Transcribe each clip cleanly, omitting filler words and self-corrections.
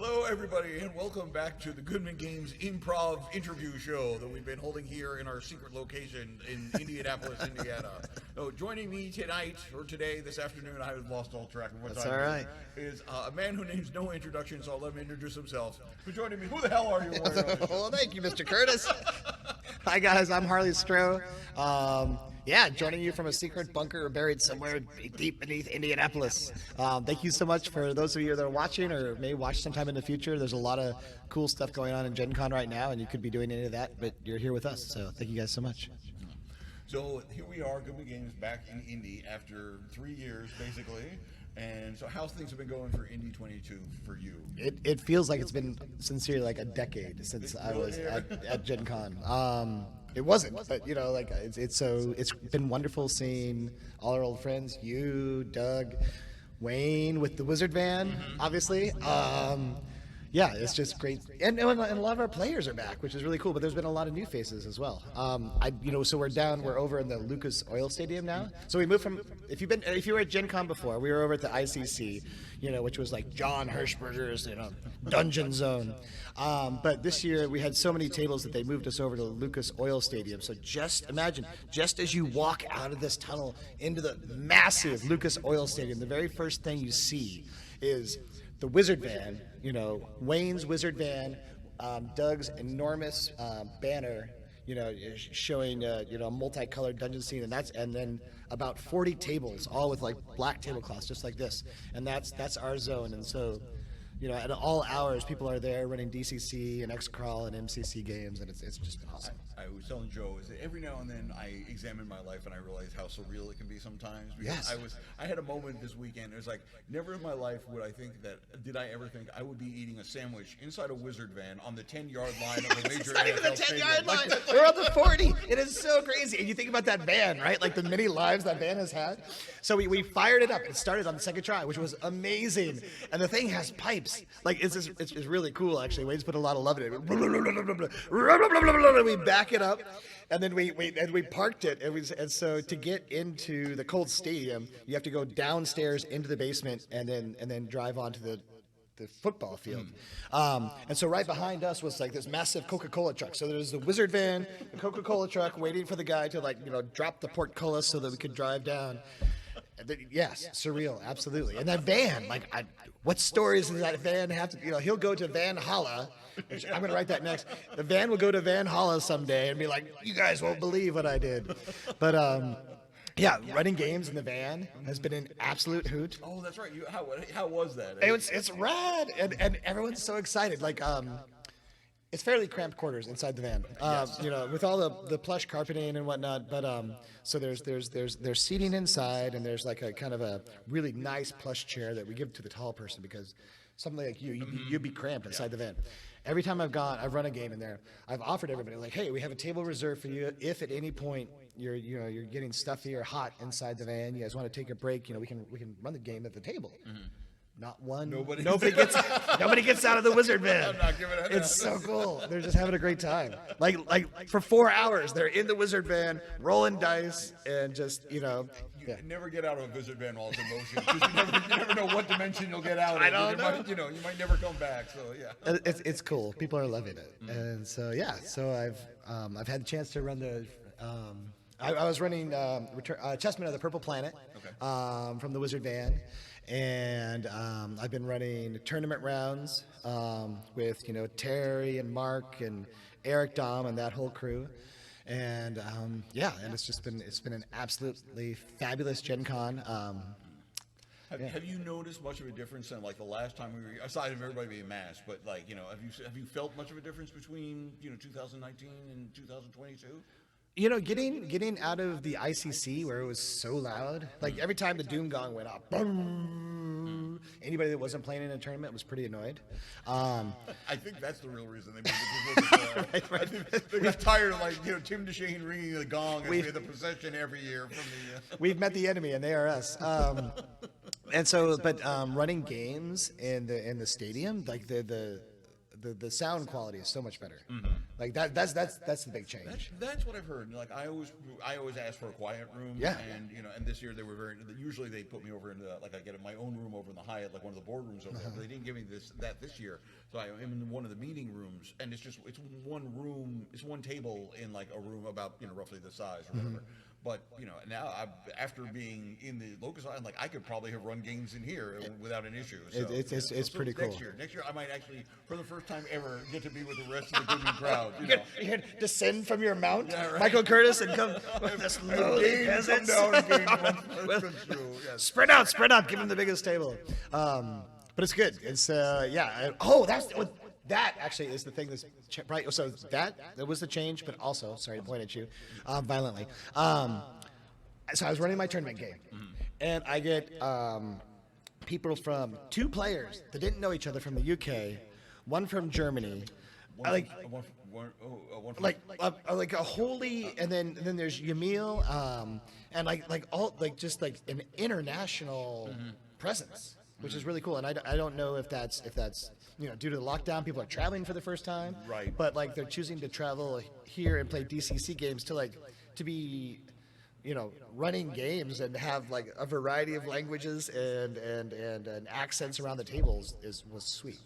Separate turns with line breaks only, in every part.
Hello, everybody, and welcome back to the Goodman Games improv interview show that we've been holding here in our secret location in Indianapolis, Indiana. So, joining me tonight, or today, this afternoon, I have lost all track of what
That's
time
all
it
right.
is a man who needs no introduction, so I'll let him introduce himself. For joining me, who the hell are you?
Well, thank you, Mr. Curtis. Hi, guys. I'm Harley Stroh. Joining you from a secret bunker buried somewhere deep beneath Indianapolis. Thank you so much for those of you that are watching or may watch sometime in the future. There's a lot of cool stuff going on in Gen Con right now, and you could be doing any of that, but you're here with us, so thank you guys so much.
So here we are, Goodman Games, back in Indy after 3 years, basically. And so how's things have been going for Indy 22 for you?
It feels like it's been sincerely like a decade since I was at Gen Con. It wasn't, but it's been wonderful seeing all our old friends, you, Doug, Wayne with the Wizard Van, obviously. It's just great, and a lot of our players are back, which is really cool. But there's been a lot of new faces as well. So we're over in the Lucas Oil Stadium now. So we moved from if you were at Gen Con before, we were over at the ICC, which was like John Hirschberger's dungeon zone. But this year we had so many tables that they moved us over to the Lucas Oil Stadium. So just imagine, just as you walk out of this tunnel into the massive Lucas Oil Stadium, the very first thing you see is the Wizard Van, Wayne's Wizard Van, Doug's enormous banner, showing a multicolored dungeon scene, and then about 40 tables, all with like black tablecloths, just like this, and that's our zone. And so, at all hours, people are there running DCC and XCrawl and MCC games, and it's just been awesome.
I was telling Joe, is that every now and then I examine my life and I realize how surreal it can be sometimes. Because
Yes.
I had a moment this weekend. It was like, never in my life did I ever think I would be eating a sandwich inside a Wizard Van on the 10-yard line of a major
Not even the
NFL
10-yard line.
stadium.
We're on the 40. It is so crazy. And you think about that van, right? Like the many lives that van has had. So we fired it up. It started on the second try, which was amazing. And the thing has pipes. Like it's really cool, actually. Wayne's put a lot of love in it. We back it up. And then we parked it, and so to get into the cold stadium, you have to go downstairs into the basement and then drive onto the football field. And so right behind us was like this massive Coca-Cola truck. So there's the Wizard Van, the Coca-Cola truck, waiting for the guy to drop the portcullis so that we could drive down. Yes, surreal, absolutely. And that van, what stories does that van have to? He'll go to Van Holla. Which I'm going to write that next. The van will go to Van Holla someday and be like, you guys won't believe what I did. But running games in the van has been an absolute hoot.
Oh, that's right. How was that?
It's rad, and everyone's so excited. It's fairly cramped quarters inside the van, with all the plush carpeting and whatnot. But so there's seating inside, and there's like a kind of a really nice plush chair that we give to the tall person because something like you'd be cramped inside the van. Every time I've run a game in there, I've offered everybody like, hey, we have a table reserved for you. If at any point you're getting stuffy or hot inside the van, you guys want to take a break, we can run the game at the table. Mm-hmm. Not one. Nobody gets out of the Wizard Van.
I'm not giving it.
It's so cool. They're just having a great time. Like for 4 hours, they're in the Wizard Van, rolling dice, and just
You never get out of a Wizard Van while it's in motion because you never know what dimension you'll get out of.
I don't know.
You might never come back. So yeah.
It's cool. People are loving it, and so So I've had the chance to run the. I was running Chessmen of the Purple Planet from the Wizard Van. And I've been running tournament rounds with Terry and Mark and Eric Dom and that whole crew, and and it's been an absolutely fabulous Gen Con.
Have you noticed much of a difference in the last time we were, aside from everybody being masked, but have you felt much of a difference between 2019 and 2022?
Getting out of the ICC where it was so loud, like every time the Doom Gong went off, boom, anybody that wasn't playing in a tournament was pretty annoyed.
I think that's the real reason they moved it. Right. I think they got tired of Tim DeShane ringing the gong as we had the procession every year from the.
We've met the enemy and they are us. And so, but running games in the stadium, like the the sound quality is so much better. Like that's the big change.
That's what I've heard. Like I always ask for a quiet room.
Yeah.
And and this year they were usually they put me over in the, like I get my own room over in the Hyatt, like one of the boardrooms over there. But they didn't give me this year. So I am in one of the meeting rooms, and it's one room, it's one table in like a room about roughly the size or whatever. But now after being in the Locust Island, like I could probably have run games in here without an issue. So,
it's pretty cool.
Next year I might actually, for the first time ever, get to be with the rest of the Goodman crowd.
You descend from your mount, Michael Curtis, and come with this lowly peasants. Spread out. Give him the biggest table. But it's good. It's that actually is the thing that's right. So that was the change, but also, sorry to point at you violently. So I was running my tournament game, and I get people from 2 players that didn't know each other from the UK, one from Germany, like a holy, and then there's Yamil, and just an international presence, which is really cool. And I don't know if that's due to the lockdown, people are traveling for the first time,
right?
But like they're choosing to travel here and play DCC games to be running games and have like a variety of languages and accents around the tables was sweet.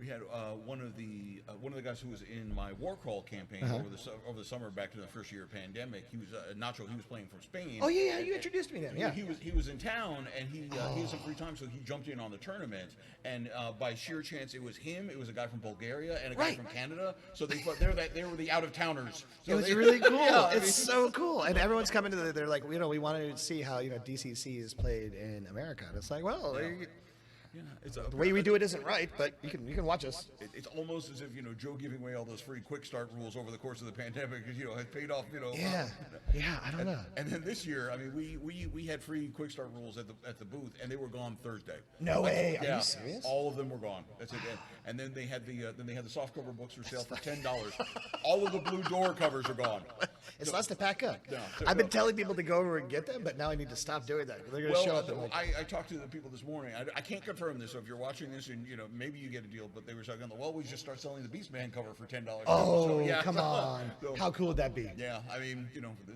We had one of the guys who was in my War Crawl campaign over the summer back to the first year of pandemic. He was Nacho. He was playing from Spain.
Oh yeah, you introduced me to him. Yeah,
he was in town, and he had some free time, so he jumped in on the tournament. And by sheer chance, it was him. It was a guy from Bulgaria and a guy from Canada. So they were the out of towners. So
it was really cool. It's so cool, and everyone's coming to they're like, we wanted to see how DCC is played in America. And it's like, well.
Yeah,
the way we do it isn't right, but you can watch us.
It's almost as if Joe giving away all those free quick start rules over the course of the pandemic has paid off.
Yeah, I don't know.
And then this year, I mean, we had free quick start rules at the booth, and they were gone Thursday.
No way. Are you serious?
All of them were gone. That's it. And then they had the soft cover books for sale for $10. All of the blue door covers are gone.
It's less to pack up.
No,
I've been telling people to go over and get them, but now I need to stop doing that. They're going to show up.
I talked to the people this morning. I can't confirm this, so if you're watching this and maybe you get a deal, but they were saying, well, we just start selling the Beastman cover for $10.
Oh, come on! How cool would that be?
Yeah, I mean,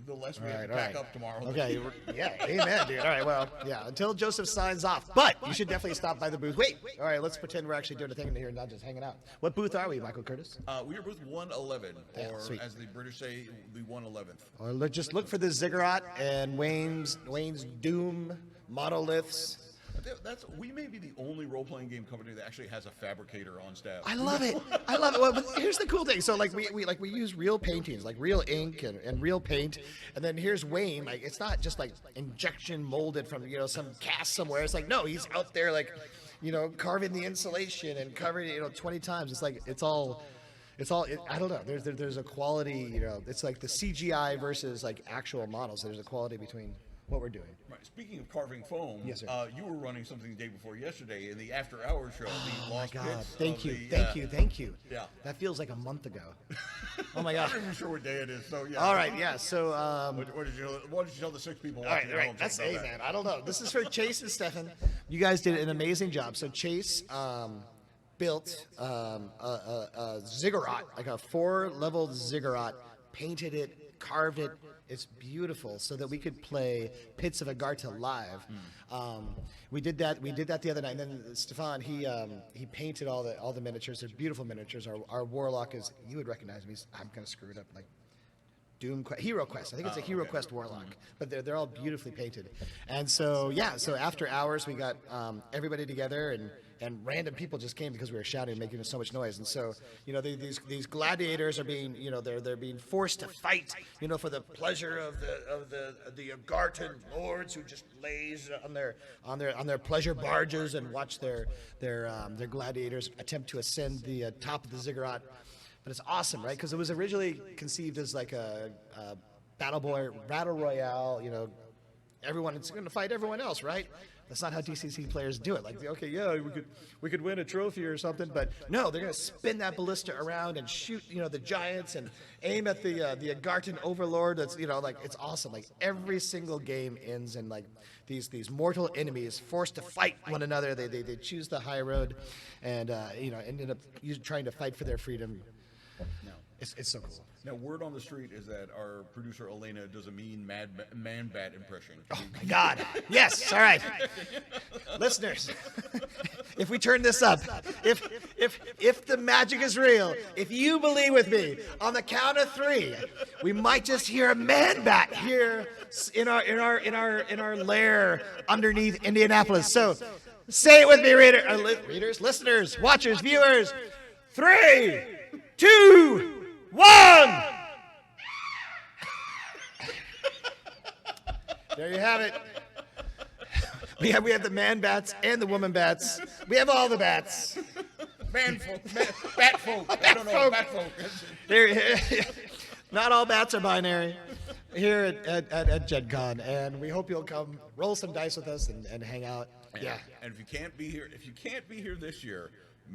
the less we have to pack up tomorrow.
Okay, yeah, amen, dude. All right, well, yeah, until Joseph signs off, but you should definitely stop by the booth. Wait, all right, let's pretend we're actually doing a thing in here and not just hanging out. What booth are we, Michael Curtis?
We are booth 111, or
sweet.
As the British say, the 111th.
Or just look for the Ziggurat and Wayne's Doom monoliths.
We may be the only role-playing game company that actually has a fabricator on staff.
I love it. Well, but here's the cool thing. So like we use real paintings, like real ink and real paint, and then here's Wayne. Like it's not just like injection molded from some cast somewhere. It's like no, he's out there like carving the insulation and covering it 20 times. It's like it's all. I don't know. There's a quality. It's like the CGI versus like actual models. There's a quality between what we're doing.
Right. Speaking of carving foam,
yes, sir.
You were running something the day before yesterday in the after-hours show. The Lost
my God!
Pits
Thank you.
Yeah.
That feels like a month ago. Oh my God!
I'm not even sure what day it is. So yeah.
All right. Yeah. So.
What did you tell the 6 people?
All right. That's man. I don't know. This is for Chase and Stefan. You guys did an amazing job. So Chase. Built a ziggurat, like a 4-level ziggurat, painted it, carved it. It's beautiful, so that we could play Pits of Agartha live. We did that the other night. And then Stefan, he painted all the miniatures. They're beautiful miniatures. Our warlock is, you would recognize me. I'm gonna screw it up like Hero Quest. I think it's a Hero Quest warlock, but they're all beautifully painted. And so so after hours we got everybody together and random people just came because we were shouting and making so much noise. And so these gladiators are being they're being forced to fight for the pleasure of the Agarthan lords who just lays on their pleasure barges and watch their gladiators attempt to ascend the top of the ziggurat. But it's awesome, right? Because it was originally conceived as like a battle royale. Everyone is going to fight everyone else, right? That's not how DCC players do it. Like, okay, yeah, we could win a trophy or something, but no, they're gonna spin that ballista around and shoot, the giants and aim at the Agarthan Overlord. That's like it's awesome. Like every single game ends in like these mortal enemies forced to fight one another. They choose the high road, and ended up trying to fight for their freedom.
No.
It's so cool.
Now, word on the street is that our producer Elena does a mean man bat impression.
Oh my God! Yes. All right, listeners. If we turn this up, if the magic is real, if you believe with me, on the count of 3, we might just hear a man bat here in our lair underneath Indianapolis. So, say it with me, readers, listeners, watchers, viewers. 3, 2, 1. There you have it. We have the man bats and the woman bats. We have all the bats.
Bat folk. I don't know. Bat folk.
Not all bats are binary here at Gen Con, and we hope you'll come roll some dice with us and hang out. Yeah.
And if you can't be here this year,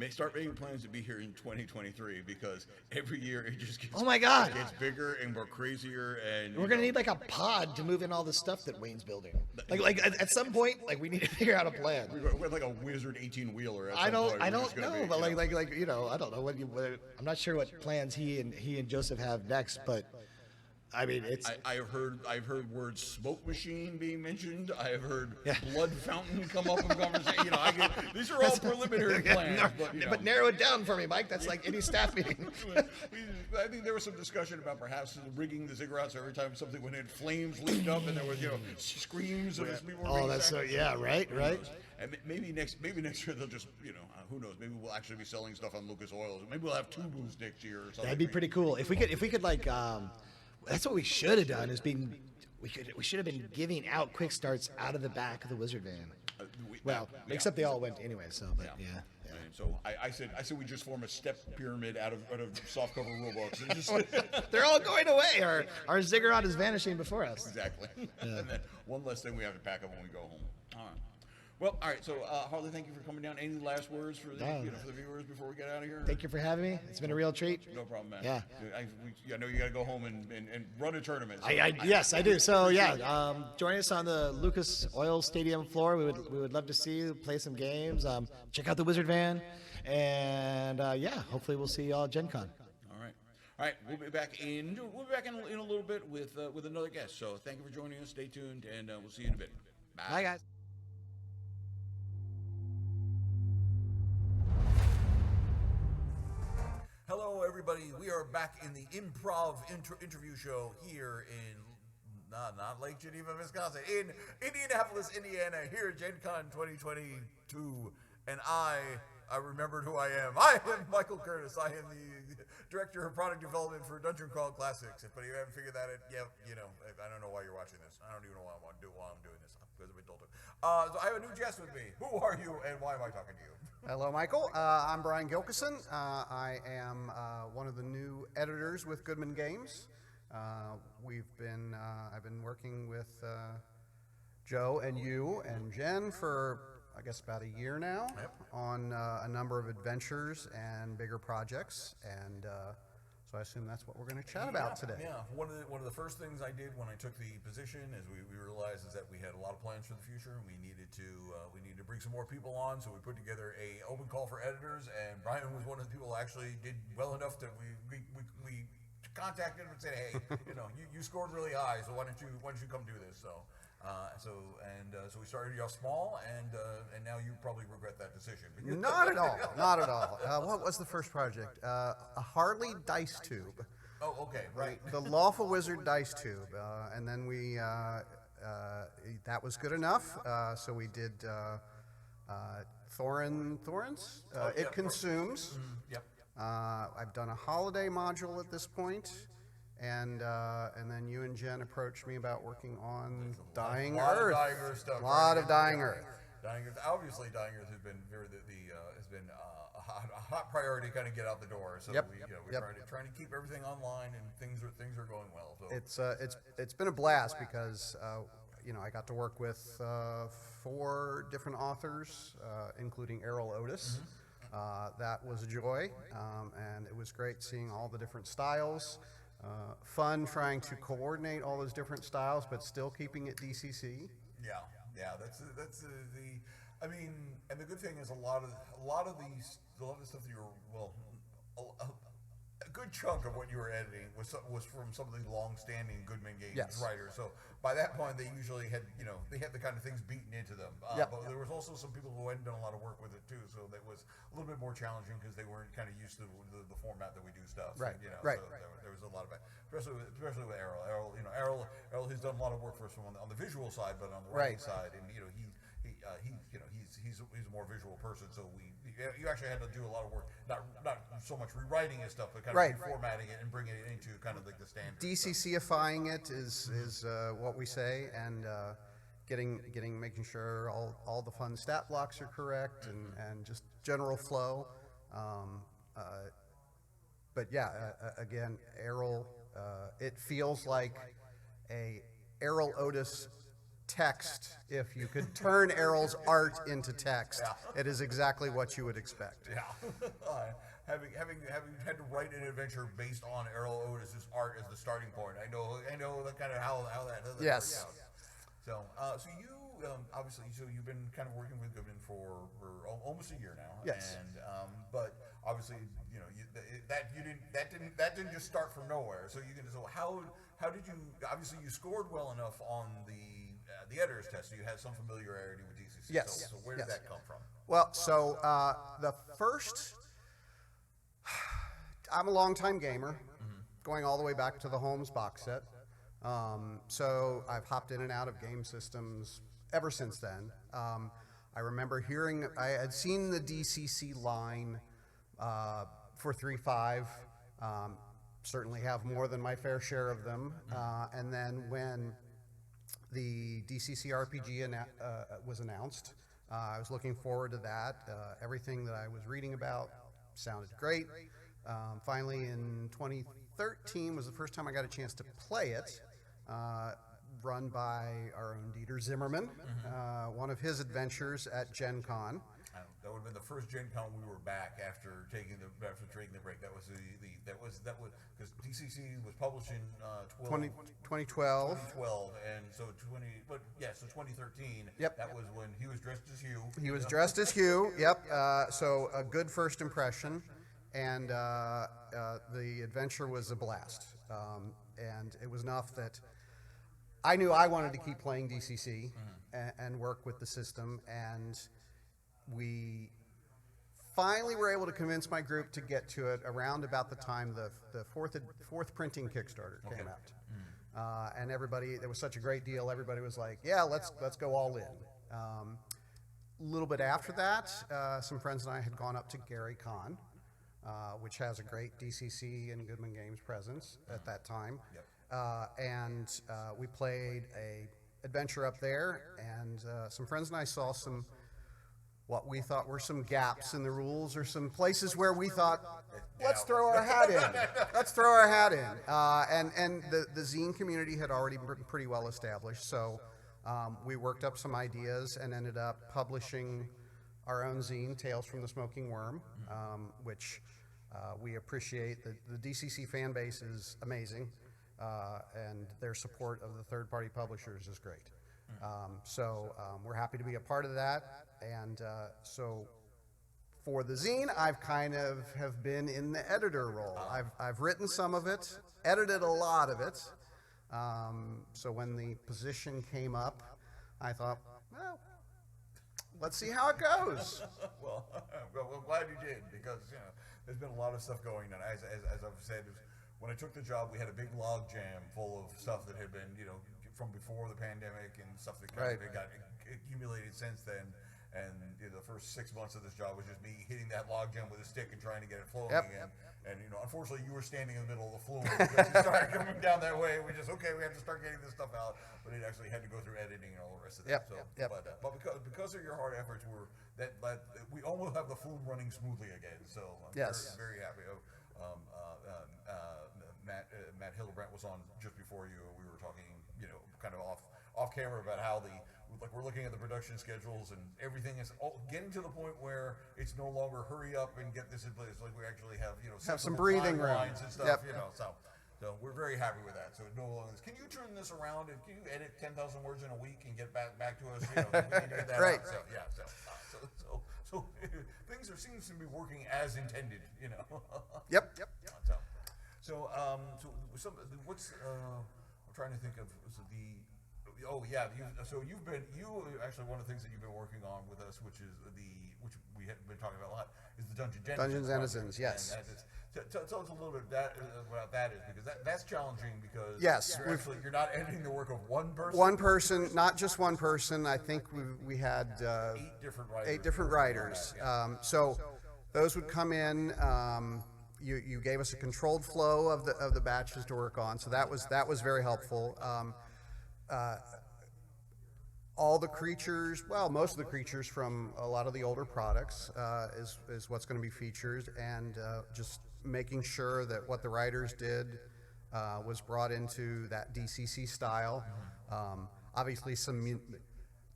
start making plans to be here in 2023, because every year it just gets gets bigger and more crazier, and
we're gonna need like a pod to move in all the stuff that Wayne's building. Like at some point, like we need to figure out a plan.
We're like a wizard 18-wheeler.
I don't know, but like I don't know I'm not sure what plans he and Joseph have next, but I mean, it's.
I've heard words smoke machine being mentioned. I have heard blood fountain come up in conversation. These are all preliminary plans.
But narrow it down for me, Mike. That's like any staff meeting.
I think there was some discussion about perhaps rigging the ziggurats every time something went in. Flames leaped up, and there was screams of people.
Oh, that's so right.
And maybe next year they'll just who knows? Maybe we'll actually be selling stuff on Lucas Oil. Maybe we'll have 2 booths next year or something.
That'd be pretty cool if we could like. That's what we should have done. We should have been giving out quick starts out of the back of the wizard van. Except they all went anyway. So, but yeah.
So I said we just form a step pyramid out of soft cover rulebooks.
They're all going away. Our ziggurat is vanishing before us.
Exactly. Yeah. And then one less thing we have to pack up when we go home. All right. Well, all right. So, Harley, thank you for coming down. Any last words for the for the viewers before we get out of here?
Thank you for having me. It's been a real treat.
No problem, man.
Yeah.
I know you got to go home and run a tournament. So
yes, I do. So join us on the Lucas Oil Stadium floor. We would love to see you play some games. Check out the Wizard Van, and hopefully we'll see you all at Gen Con.
All right, we'll be back in a little bit with another guest. So thank you for joining us. Stay tuned, and we'll see you in a bit.
Bye guys.
Hello, everybody. We are back in the improv interview show here in not Lake Geneva, Wisconsin, in Indianapolis, Indiana, here at Gen Con 2022. And I remembered who I am. I am Michael Curtis. I am the Director of Product Development for Dungeon Crawl Classics. But you haven't figured that out yet, I don't know why you're watching this. I don't even know why I'm doing this, because I've been told to. So I have a new guest with me. Who are you, and why am I talking to you?
Hello, Michael. I'm Brian Gilkeson. I am one of the new editors with Goodman Games. I've been working with Joe and you and Jen for, I guess, about a year now on a number of adventures and bigger projects, and so I assume that's what we're going to chat about today.
Yeah, one of the first things I did when I took the position is we realized is that we had a lot of plans for the future, and we needed to bring some more people on, so we put together a open call for editors, and Brian was one of the people who actually did well enough that we contacted him and said, hey, you scored really high, so why don't you come do this? So we started you off small, and now you probably regret that decision.
Not at all. Not at all. What was the first project? A Harley dice tube.
Oh, okay, right.
The Lawful Wizard dice tube, and then we that was good enough. So we did Thorns. It consumes.
Mm-hmm. Yep.
I've done a holiday module at this point. And then you and Jen approached me about working on Dying Earth. A lot of Dying Earth.
Dying Earth. Obviously, Dying Earth has been a hot priority to kind of get out the door. So we're trying to keep everything online, and things are going well. So
it's been a blast because I got to work with 4 different authors, including Errol Otis. That was a joy, and it was great seeing all the different styles. Fun trying to coordinate all those different styles, but still keeping it DCC.
Yeah. That's I mean, and the good thing is a lot of the stuff that a good chunk of what you were editing was from some of the long-standing Goodman Games writers. So by that point, they usually had they had the kind of things beaten into them. But there was also some people who hadn't done a lot of work with it too, so that was a little bit more challenging because they weren't kind of used to the format that we do stuff.
Right.
And,
Right.
So there was a lot of it, especially with Errol. Errol has done a lot of work for us on the visual side, but on the writing side, and he's a more visual person, so you actually had to do a lot of work, not so much rewriting his stuff, but kind of reformatting it and bringing it into kind of like the standard
DCC-ifying it is what we say, and making sure all the fun stat blocks are correct and just general flow. But yeah, again, Errol, it feels like a Errol Otis text. If you could turn Errol's art into text, it is exactly what you would expect.
Yeah. Having had to write an adventure based on Errol Otis's art as the starting point, I know that kind of how that
Yes.
worked out. So you obviously you've been kind of working with Goodman for almost a year now.
Yes.
And but obviously that didn't just start from nowhere. So how did you obviously you scored well enough on the editor's test, so you had some familiarity with DCC.
Yes.
So where did that come from?
Well, so the first, I'm a longtime gamer, going all the way back to the Holmes box set. So I've hopped in and out of game systems ever since then. I remember I had seen the DCC line for 3.5. Certainly have more than my fair share of them. And then when the DCC RPG was announced, I was looking forward to that. Everything that I was reading about sounded great. Finally, in 2013 was the first time I got a chance to play it, run by our own Dieter Zimmerman, one of his adventures at Gen Con.
That would have been the first Gen Con we were back after taking the break. That was because DCC was published in
2012.
2012, and so 2013.
Yep.
That was when he was dressed as Hugh.
He was dressed as Hugh. Yep. So a good first impression, and the adventure was a blast. And it was enough that I knew I wanted to keep playing DCC and work with the system, and we finally were able to convince my group to get to it around about the time the fourth printing Kickstarter came out. And everybody, it was such a great deal, everybody was like, yeah, let's go all in. A little bit after that, some friends and I had gone up to Gary Con, which has a great DCC and Goodman Games presence at that time. And we played a adventure up there, and some friends and I saw what we thought were some gaps in the rules, or some places where we thought, let's throw our hat in. Let's throw our hat in. And the zine community had already been pretty well established, so we worked up some ideas and ended up publishing our own zine, Tales from the Smoking Worm, which we appreciate. The DCC fan base is amazing, and their support of the third-party publishers is great. So we're happy to be a part of that, and so for the zine, I've kind of have been in the editor role. I've written some of it, edited a lot of it. So when the position came up, I thought, well, let's see how it goes.
well, I'm glad you did, because there's been a lot of stuff going on. As I've said, when I took the job, we had a big log jam full of stuff that had been from before the pandemic, and stuff that kind of got accumulated since then. And the first 6 months of this job was just me hitting that log jam with a stick and trying to get it flowing again. And unfortunately, you were standing in the middle of the flume because it started coming down that way. We have to start getting this stuff out. But it actually had to go through editing and all the rest of that. But because of your hard efforts, we almost have the flume running smoothly again. So I'm very, very happy. Matt Hildebrandt was on just before you. We were talking, kind of off camera about how we're looking at the production schedules and everything is getting to the point where it's no longer hurry up and get this in place. Like we actually have
some breathing room
and stuff. So we're very happy with that. So no longer. Can you turn this around and can you edit 10,000 words in a week and get back to us? We need to get that
Right.
out. So things seems to be working as intended.
Yep.
So what's I'm trying to think of actually one of the things that you've been working on with us, which we have been talking about a lot, is the
Dungeons Denizens, yes.
Tell us a little bit about that is because that's challenging because
yes,
you're not editing the work of one person.
One person, not just one person. I think we had 8 different writers. So those would come in. You gave us a controlled flow of the batches to work on, so that was very helpful. All the creatures, well, most of the creatures from a lot of the older products is what's going to be featured, and just making sure that what the writers did was brought into that DCC style. Obviously, some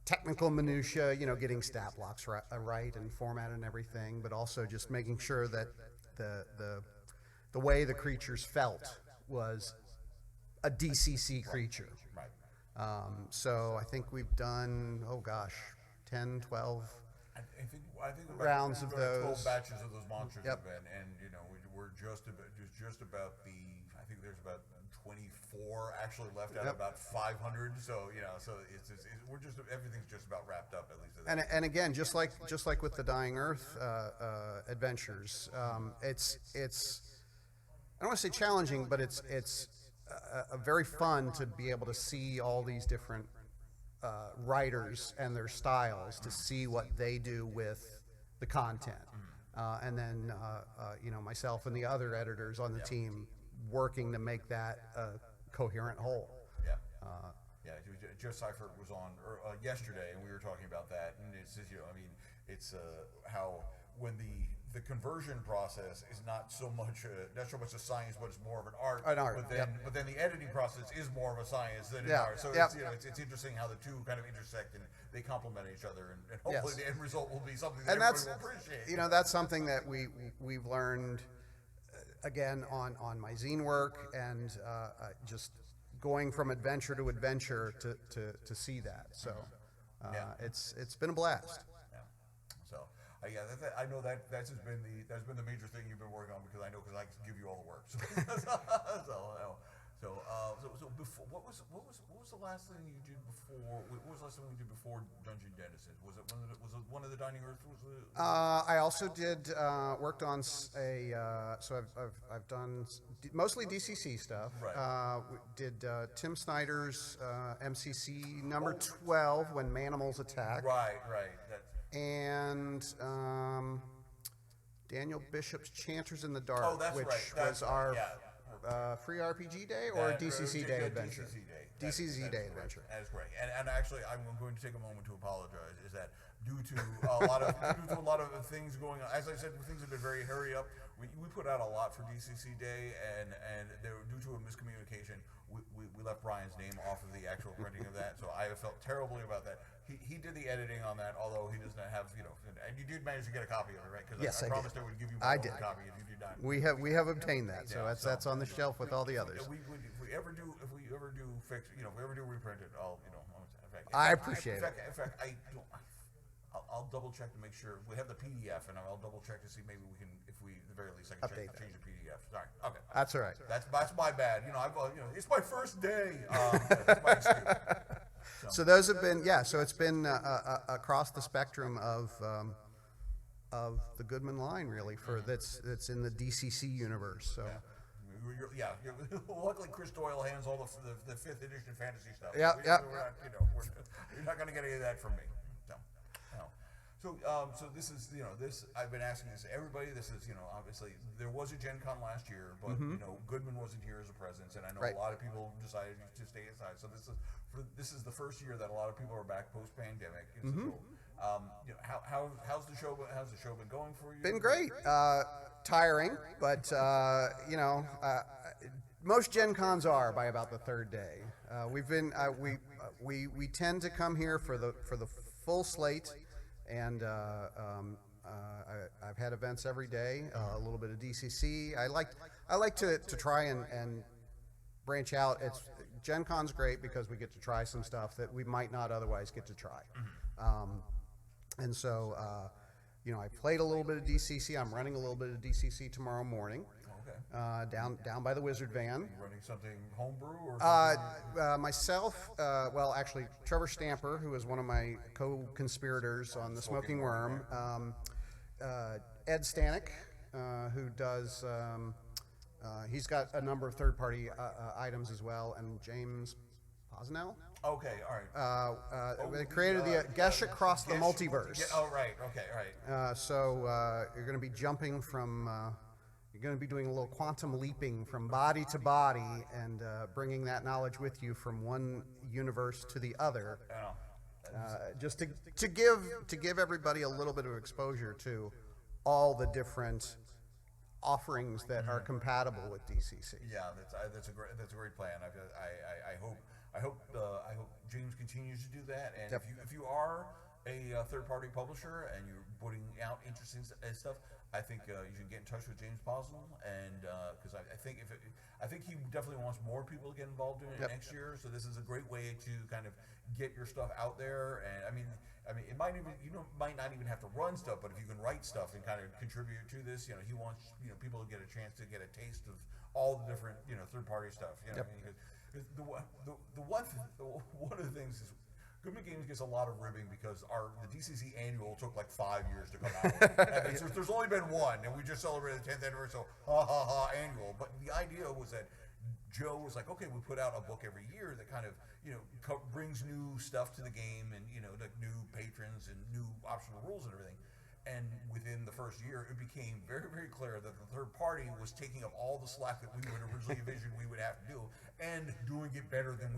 technical minutia, getting stat blocks right and formatted and everything, but also just making sure that the way the creatures felt was a DCC creature.
Right.
So I think we've done 10, 12
I think
rounds of those.
12 batches of those monsters
Yep.
have been, and we're just about I think there's about 24 actually left out of about 500. So we're just everything's just about wrapped up at least.
And again, just like with the Dying Earth adventures, it's I don't want to say challenging, but it's very fun to be able to see all these different writers and their styles, to see what they do with the content, and then myself and the other editors on the team working to make that a coherent whole.
Joe Seifert was on yesterday, and we were talking about that, and it's how when the conversion process is not so much a science, but it's more of an art. But then the editing process is more of a science than an art. So it's interesting how the two kind of intersect and they complement each other, and hopefully the end result will be something that everybody will appreciate.
That's something that we've learned again on my zine work, and just going from adventure to adventure to see that. So it's been a blast.
I know that's been the major thing you've been working on, because I give you all the work. So before, what was the last thing you did before? What was the last thing we did before Dungeon Denizens? Was it one of the Dining Earth?
I also did worked on so I've done mostly DCC stuff.
Right.
We did Tim Snyder's MCC number 12, When Manimals Attack.
Right.
And Daniel Bishop's Chanters in the Dark, which was our free RPG day or DCC day adventure. DCC day adventure.
That is great. And actually, I'm going to take a moment to apologize. Is that due to a lot of things going on? As I said, things have been very hurry up. We put out a lot for DCC day, and due to a miscommunication, we left Brian's name off of the actual printing of that. So I have felt terribly about that. He did the editing on that, although he does not have, and you did manage to get a copy of it, right? Because
yes,
I promised I would give you
a
copy if you did not.
We have obtained that, so that's on the shelf with all the others.
If we ever do fix, if we ever do reprint it,
I appreciate it.
In fact, I'll double check to make sure we have the PDF, and I'll double check to see maybe we can, if we at the very least, I can change the PDF. Sorry, okay.
That's all right.
That's my bad. It's my first day. That's my excuse.
So those have been, so it's been across the spectrum of the Goodman line, really, that's in the DCC universe. So.
Luckily, Chris Doyle handles all the 5th edition fantasy stuff.
You're
not going to get any of that from me. So this is, I've been asking this to everybody. This is, obviously there was a Gen Con last year, but Goodman wasn't here as a presence, and I know a lot of people decided to stay aside. So this is the first year that a lot of people are back post-pandemic. How's the show been going for you?
Been great. Tiring, but most Gen Cons are by about the third day. We tend to come here for the full slate, and I've had events every day. A little bit of DCC. I like to try and branch out. Gen Con's great because we get to try some stuff that we might not otherwise get to try. And so, I played a little bit of DCC. I'm running a little bit of DCC tomorrow morning.
Okay.
Down by the Wizard Van.
You running something homebrew or something?
Myself, well, actually, Trevor Stamper, who is one of my co-conspirators on the Smoking Worm, Ed Stanek, who does, he's got a number of third-party items as well, and James Posnell.
Okay, all right.
They created the Gesh Across the Multiverse.
Oh, right. Okay, all right.
So you're going to be jumping from, you're going to be doing a little quantum leaping from body to body and bringing that knowledge with you from one universe to the other. Just to give everybody a little bit of exposure to all the different offerings that are compatible with DCC.
Yeah, that's a great plan. I hope James continues to do that. And
Yep.
if you are a third-party publisher and you're putting out interesting stuff, I think you should get in touch with James Posnell, and because I think he definitely wants more people to get involved in it
Yep.
next year. So this is a great way to kind of get your stuff out there. And I mean, it might even might not even have to run stuff, but if you can write stuff and kind of contribute to this, he wants people to get a chance to get a taste of all the different third-party stuff.
Yep.
I mean, one of the things is Goodman Games gets a lot of ribbing because the DCC annual took like 5 years to come out. There's only been one, and we just celebrated the 10th anniversary, so annual. But the idea was that Joe was like, okay, we put out a book every year that kind of brings new stuff to the game, and like new patrons and new optional rules and everything. And within the first year, it became very, very clear that the third party was taking up all the slack that we would originally envisioned we would have to do, and doing it better than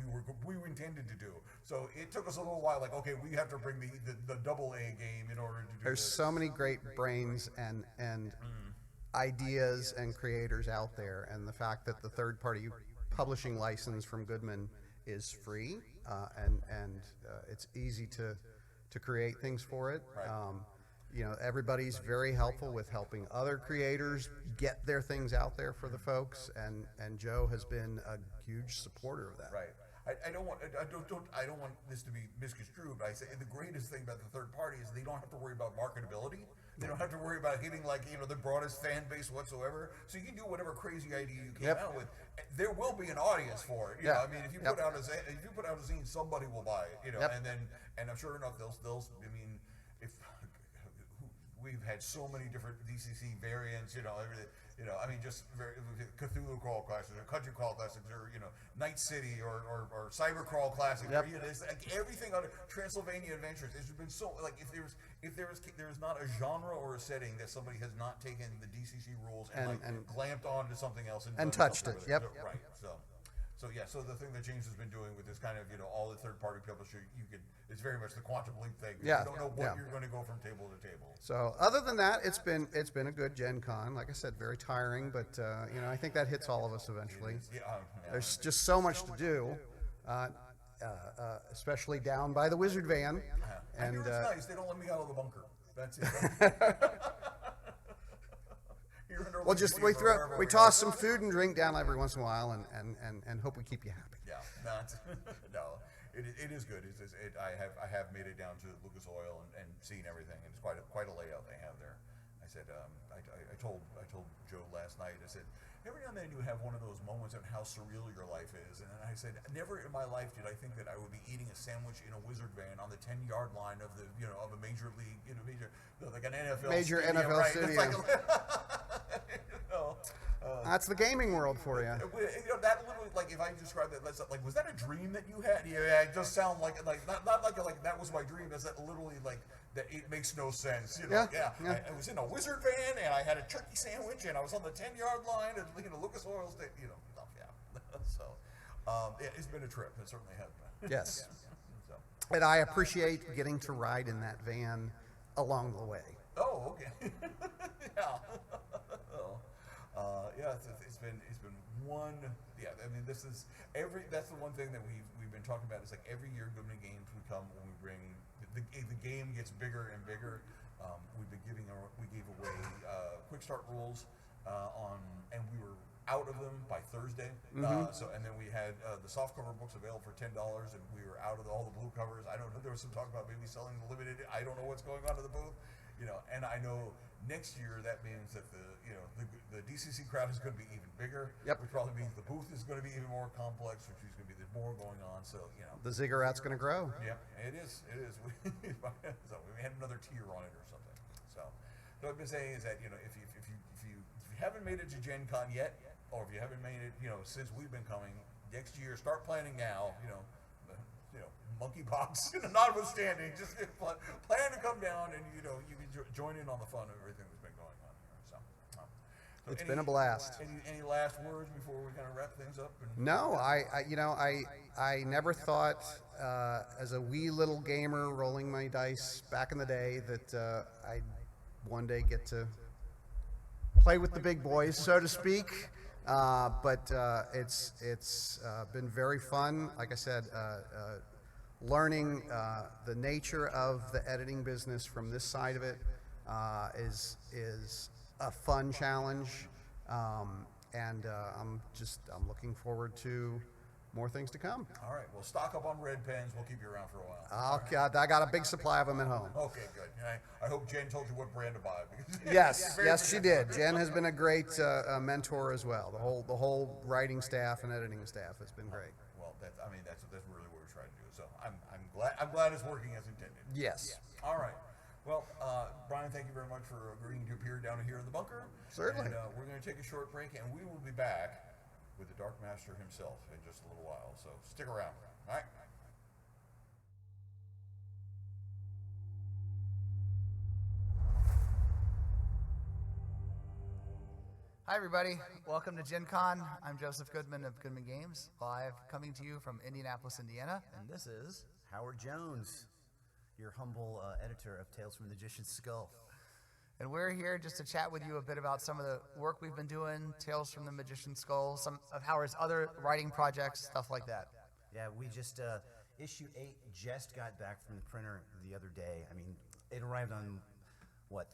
we intended to do. So it took us a little while. Like, okay, we have to bring the double A game in order to do
There's
this.
so many great brains and ideas and creators out there, and the fact that the third-party publishing license from Goodman is free, and it's easy to create things for it.
Right.
Everybody's very helpful with helping other creators get their things out there for the folks, and Joe has been a huge supporter of that.
Right. I don't want this to be misconstrued, but I say the greatest thing about the third party is they don't have to worry about marketability. They don't have to worry about hitting the broadest fan base whatsoever. So you can do whatever crazy idea you came out with. There will be an audience for it. I mean, if you put out a zine, somebody will buy it. And I'm sure enough they'll. I mean, if we've had so many different DCC variants, everything. I mean, just Cthulhu Crawl Classics, or Country Crawl Classics, or Night City, or Cyber Crawl Classics.
Yep.
There's like everything under Transylvania Adventures. There's been so if there's not a genre or a setting that somebody has not taken the DCC rules and clamped onto something else and
touched it. Yep.
Right. So the thing that James has been doing with this kind of all the third-party publisher, it's very much the quantum leap thing.
Yeah.
You don't know what you're going to go from table to table.
So other than that, it's been a good Gen Con. Like I said, very tiring, but I think that hits all of us eventually. There's just so much to do, especially down by the Wizard Van.
I hear it's nice. They don't let me out of the bunker. That's it.
Well, we toss some food and drink down every once in a while, and hope we keep you happy.
Yeah, no, it is good. I have made it down to Lucas Oil and seen everything, and it's quite a layout they have there. I said I told Joe last night. I said, every now and then you have one of those moments of how surreal your life is, and I said, never in my life did I think that I would be eating a sandwich in a Wizard Van on the 10-yard line of of a major league, like an NFL
major
stadium,
NFL
right?
stadium.
It's like,
That's the gaming world for you.
That literally, like, if I describe that, that's like, was that a dream that you had? Yeah, it does sound like not like that was my dream. That's that literally like that. It makes no sense.
Yeah.
I was in a Wizard Van and I had a turkey sandwich and I was on the 10-yard line and Lucas Oil State. Stuff. Yeah. So, it's been a trip. It certainly has been.
Yes.
So.
And I appreciate getting to ride in that van along the way.
Oh, okay. Yeah. Yeah. it's been one. Yeah, I mean, this is that's the one thing that we've been talking about. Is like every year Goodman Games we come when we bring the game gets bigger and bigger. We gave away quick start rules and we were out of them by Thursday. And then we had the soft cover books available for $10, and we were out of all the blue covers. I don't know. There was some talk about maybe selling the limited. I don't know what's going on in the booth, And I know next year that means that the DCC crowd is going to be even bigger.
Yep.
Which probably means the booth is going to be even more complex, which is going to be there's more going on. So
the ziggurat's going to grow.
Yeah, it is. So we had another tier on it or something. So what I've been saying is that if you haven't made it to Gen Con yet, or if you haven't made it since we've been coming, next year start planning now. Monkeypox notwithstanding, just plan to come down and you can join in on the fun of everything that's been going on here. So
It's been a blast.
Any last words before we kind of wrap things up?
No, I never thought as a wee little gamer rolling my dice back in the day that I'd one day get to play with the big boys, so to speak. But it's been very fun. Like I said, learning the nature of the editing business from this side of it is a fun challenge, and I'm looking forward to more things to come.
All right, well, stock up on red pens. We'll keep you around for a while.
I got a big supply of them at home.
Okay, good. I hope Jen told you what brand to buy.
Yes, she did. Jen has been a great mentor as well. The whole writing staff and editing staff has been great.
Well, that's really what we're trying to do. So I'm glad it's working as intended.
Yes.
All right. Well, Brian, thank you very much for agreeing to appear down here in the bunker.
Certainly.
And we're going to take a short break, and we will be back with the Dark Master himself in just a little while. So stick around. All right.
Hi everybody, welcome to Gen Con. I'm Joseph Goodman of Goodman Games, live coming to you from Indianapolis, Indiana.
And this is Howard Jones, your humble editor of Tales from the Magician's Skull.
And we're here just to chat with you a bit about some of the work we've been doing, Tales from the Magician's Skull, some of Howard's other writing projects, stuff like that.
Yeah, we just, issue 8 just got back from the printer the other day. I mean, it arrived on,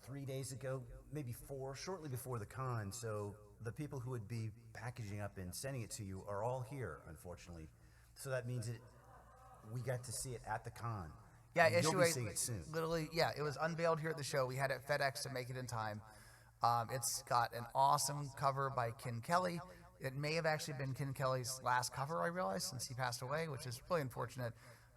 3 days ago? Maybe 4, shortly before the con. So the people who would be packaging up and sending it to you are all here, unfortunately. So that means we got to see it at the con.
Yeah,
and
issue
you'll be
8,
seeing it soon.
literally, yeah, it was unveiled here at the show. We had it FedEx to make it in time. It's got an awesome cover by Ken Kelly. It may have actually been Ken Kelly's last cover, I realize, since he passed away, which is really unfortunate.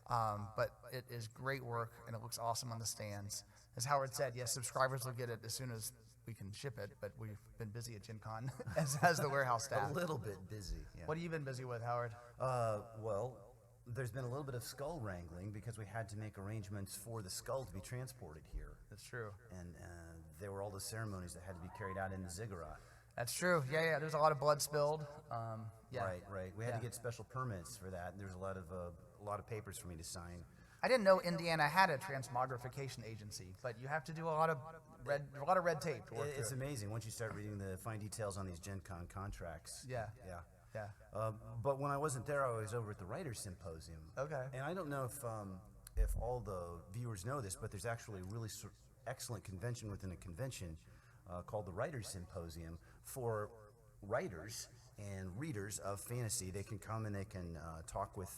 But it is great work, and it looks awesome on the stands. As Howard said, yes, subscribers will get it as soon as we can ship it, but we've been busy at Gen Con, as has the warehouse staff.
A little bit busy. Yeah.
What have you been busy with, Howard?
Well, there's been a little bit of skull wrangling because we had to make arrangements for the skull to be transported here.
That's true.
And there were all the ceremonies that had to be carried out in the ziggurat.
That's true. Yeah, there's a lot of blood spilled. Yeah.
Right. We had to get special permits for that, and there's a lot of papers for me to sign.
I didn't know Indiana had a transmogrification agency, but you have to do a lot of red tape to work
It's
through.
amazing once you start reading the fine details on these Gen Con contracts.
Yeah.
But when I wasn't there, I was over at the Writers Symposium.
Okay.
And I don't know if all the viewers know this, but there's actually a really excellent convention within a convention called the Writers Symposium for writers and readers of fantasy. They can come and they can talk with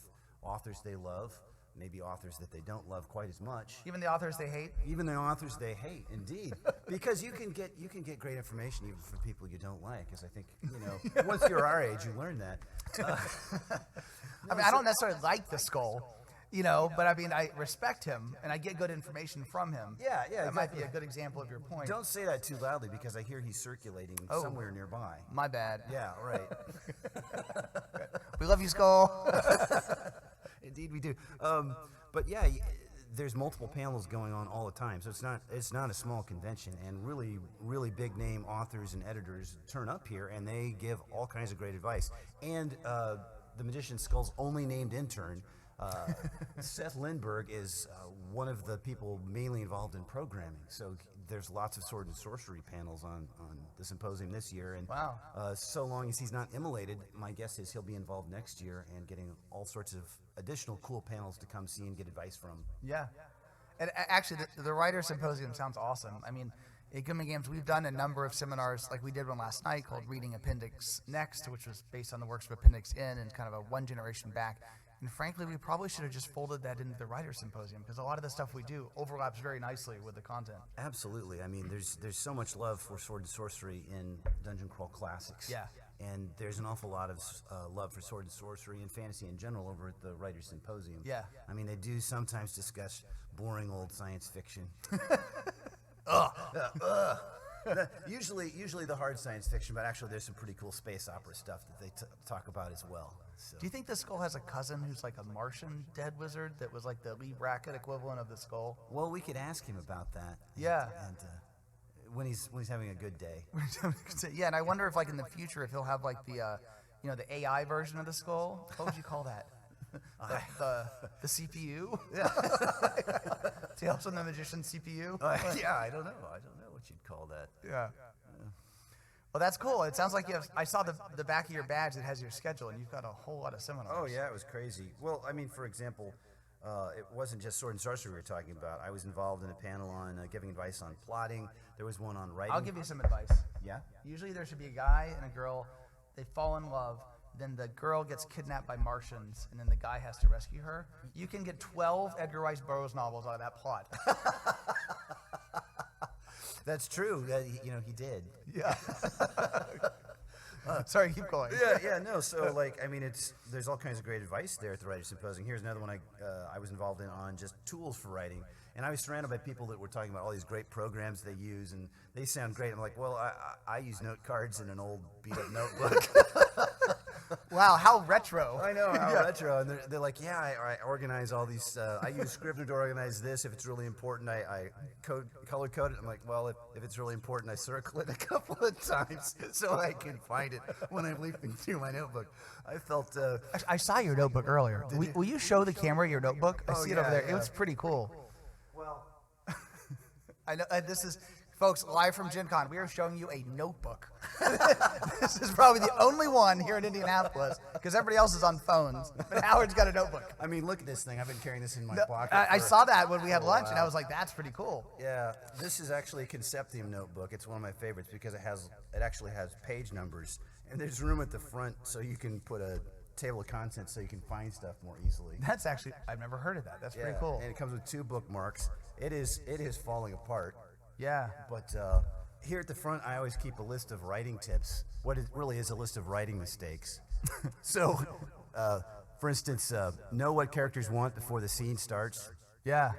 authors they love, maybe authors that they don't love quite as much.
Even the authors they hate.
Even the authors they hate, indeed, because you can get great information even from people you don't like. Because I think once you're our age, you learn that.
I mean, I don't necessarily like the skull, but I mean, I respect him and I get good information from him.
Yeah,
That might be
exactly.
a good example of your point.
Don't say that too loudly because I hear he's circulating somewhere nearby.
My bad.
Yeah, right.
We love you, Skull.
Indeed, we do. But yeah, there's multiple panels going on all the time, so it's not a small convention, and really big name authors and editors turn up here, and they give all kinds of great advice. And the Magician's Skull's only named intern, Seth Lindbergh is one of the people mainly involved in programming. So there's lots of sword and sorcery panels on the symposium this year. And
Wow.
So long as he's not immolated, my guess is he'll be involved next year and getting all sorts of additional cool panels to come see and get advice from.
Yeah. And actually, the Writers Symposium sounds awesome. I mean, at Goodman Games, we've done a number of seminars, like we did one last night called Reading Appendix Next, which was based on the works of Appendix N and kind of a one generation back. And frankly, we probably should have just folded that into the Writers Symposium, because a lot of the stuff we do overlaps very nicely with the content.
Absolutely. I mean, there's so much love for sword and sorcery in Dungeon Crawl Classics.
Yeah.
And there's an awful lot of love for sword and sorcery and fantasy in general over at the Writers Symposium.
Yeah.
I mean, they do sometimes discuss boring old science fiction. Usually the hard science fiction, but actually there's some pretty cool space opera stuff that they talk about as well. So.
Do you think the skull has a cousin who's like a Martian dead wizard that was like the Lee Brackett equivalent of the skull?
Well, we could ask him about that.
Yeah.
And when he's having a good day.
Yeah, and I wonder if like in the future if he'll have like the the AI version of the skull. What would you call that? The CPU? Yeah. Tales from the Magician CPU?
Yeah, I don't know what you'd call that.
Yeah. Well, that's cool. It sounds like you have. I saw the back of your badge that has your schedule, and you've got a whole lot of seminars.
Oh yeah, it was crazy. Well, I mean, for example, it wasn't just sword and sorcery we were talking about. I was involved in a panel on giving advice on plotting. There was one on writing.
I'll give you some advice.
Yeah?
Usually there should be a guy and a girl. They fall in love. Then the girl gets kidnapped by Martians, and then the guy has to rescue her. You can get 12 Edgar Rice Burroughs novels out of that plot.
That's true. He did.
Yeah. Sorry, keep going.
No. So, I mean, there's all kinds of great advice there at the Writers Symposium. Here's another one I was involved in on just tools for writing. And I was surrounded by people that were talking about all these great programs they use, and they sound great. I'm like, well, I use note cards in an old beat-up notebook.
Wow, how retro.
I know, how retro. And they're like, yeah, I organize all these. I use Scrivener to organize this. If it's really important, I color code it. I'm like, well, if it's really important, I circle it a couple of times so I can find it when I'm leafing through my notebook. I felt.
I saw your notebook earlier. Will you show the camera your notebook? I see it over there.
Yeah.
It was pretty cool.
Well,
I know this is, folks, live from Gen Con. We are showing you a notebook. This is probably the only one here in Indianapolis because everybody else is on phones. But Howard's got a notebook.
I mean, look at this thing. I've been carrying this in my pocket.
I saw that when we had lunch, and I was like, "That's pretty cool."
Yeah, this is actually a Conceptium notebook. It's one of my favorites because it actually has page numbers, and there's room at the front so you can put a table of contents so you can find stuff more easily.
That's actually, I've never heard of that. That's pretty cool.
And it comes with 2 bookmarks. It is falling apart.
Yeah.
But here at the front, I always keep a list of writing tips. What it really is a list of writing mistakes. So, for instance, know what characters want before the scene starts.
Yeah.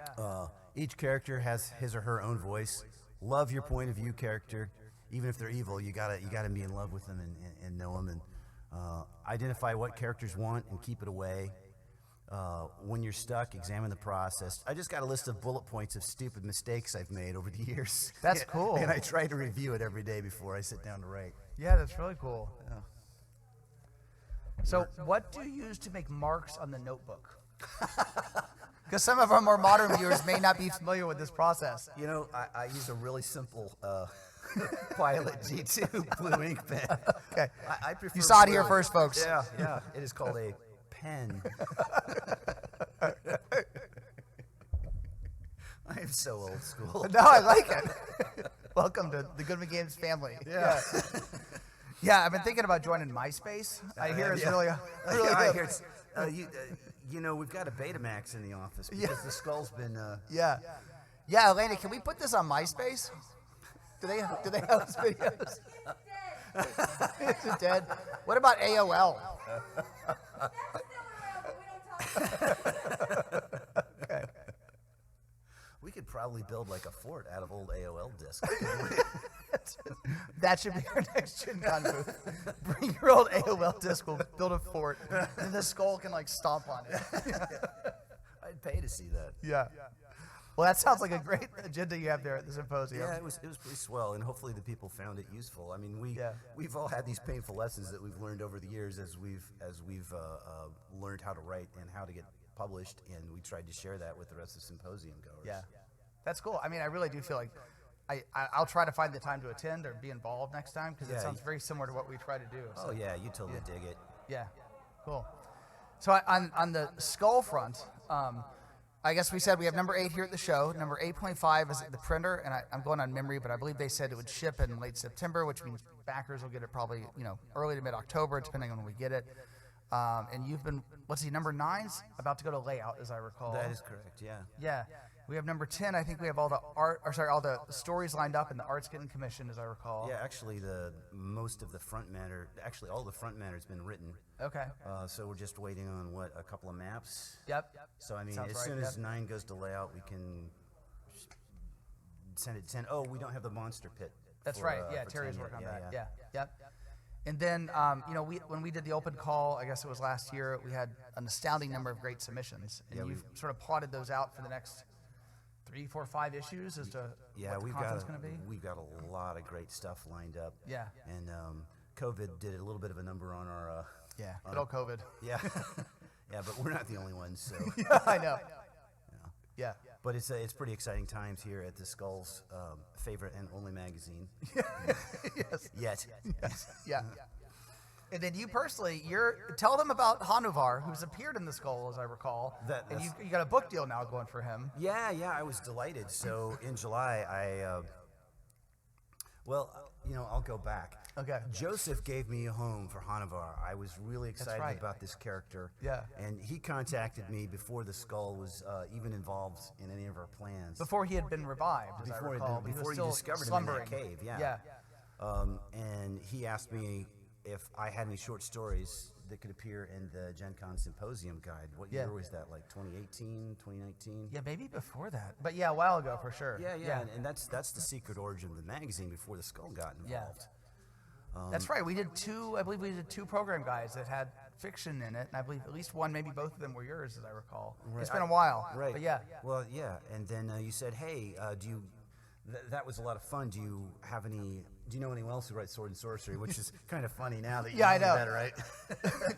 Each character has his or her own voice. Love your point of view character, even if they're evil. You gotta be in love with them and know them. And identify what characters want and keep it away. When you're stuck, examine the process. I just got a list of bullet points of stupid mistakes I've made over the years.
That's cool.
And I try to review it every day before I sit down to write.
Yeah, that's really cool.
Yeah.
So, what do you use to make marks on the notebook? Because some of our more modern viewers may not be familiar with this process.
You know, I use a really simple Pilot G2 blue ink pen.
Okay.
I prefer
You saw it here
blue.
first, folks.
Yeah. It is called a pen. I am so old school.
No, I like it. Welcome to the Goodman Games family.
Yeah.
Yeah, I've been thinking about joining MySpace. I hear it's really
I
good.
hear it's, we've got a Betamax in the office because the skull's been.
Yeah, Elena, can we put this on MySpace? Do they host videos? It's dead. It's dead. What about AOL?
That's still around, but we don't talk about it.
Okay.
We could probably build like a fort out of old AOL discs.
That should be our next Gen Con booth. Bring your old AOL disc, we'll build a fort, and the skull can like stomp on it.
I'd pay to see that.
Yeah. Well, that sounds like a great agenda you have there at the symposium.
Yeah, it was pretty swell, and hopefully the people found it useful. I mean, we've all had these painful lessons that we've learned over the years as we've learned how to write and how to get published, and we tried to share that with the rest of the symposium goers.
Yeah, that's cool. I mean, I really do feel like I'll try to find the time to attend or be involved next time because it
Yeah.
sounds very similar to what we try to do. So,
Oh yeah, you totally dig it.
yeah, cool. So on the skull front, I guess we said we have number 8 here at the show. Number 8.5 is at the printer, and I'm going on memory, but I believe they said it would ship in late September, which means backers will get it probably early to mid-October, depending on when we get it. And you've been, let's see, number 9's about to go to layout, as I recall.
That is correct. Yeah.
Yeah. We have number 10. I think we have all the all the stories lined up, and the art's getting commissioned, as I recall.
Yeah, actually, most of the front matter, actually all the front matter's been written.
Okay.
So we're just waiting on a couple of maps.
Yep.
So I mean,
Sounds
as
right,
soon as
yep.
9 goes to layout, we can send it to 10. Oh, we don't have the monster pit.
That's
for,
right. Yeah,
for
Terry's
10
working on
yet.
that. Yeah. Yep. And then, when we did the open call, I guess it was last year, we had an astounding number of great submissions, and
Yeah,
you've sort of plotted those out for the next 3, 4, 5 issues as to
Yeah,
what the
we've
content's
got
going to be.
we've got a lot of great stuff lined up.
Yeah.
And COVID did a little bit of a number on our.
Yeah.
on
Good old COVID.
Yeah. Yeah, but we're not the only ones. So.
I know. Yeah.
But it's pretty exciting times here at the Skull's favorite and only magazine.
Yes.
Yet.
Yeah. And then you personally, tell them about Hanuvar, who's appeared in the Skull, as I recall. And you got a book deal now going for him.
Yeah, I was delighted. So in July, I'll go back.
Okay.
Joseph gave me a home for Hanuvar. I was really excited
right.
about this character.
Yeah.
And he contacted me before the Skull was even involved in any of our plans.
Before he had been revived, as I
Before
recall.
he
was still
discovered
slumbering.
him in that cave, yeah.
Yeah.
And he asked me if I had any short stories that could appear in the Gen Con Symposium guide. What year was that, like 2018, 2019?
Yeah, maybe before that. But yeah, a while ago for sure.
Yeah. And that's the secret origin of the magazine before the Skull got involved.
That's right. We did 2, I believe we did 2 program guides that had fiction in it. And I believe at least one, maybe both of them were yours, as I recall.
Right.
It's been a while.
Right.
But yeah.
Well, yeah. And then you said, hey, that was a lot of fun. Do you know anyone else who writes sword and sorcery? Which is kind of funny now that you
Yeah, I
know
know.
better, right?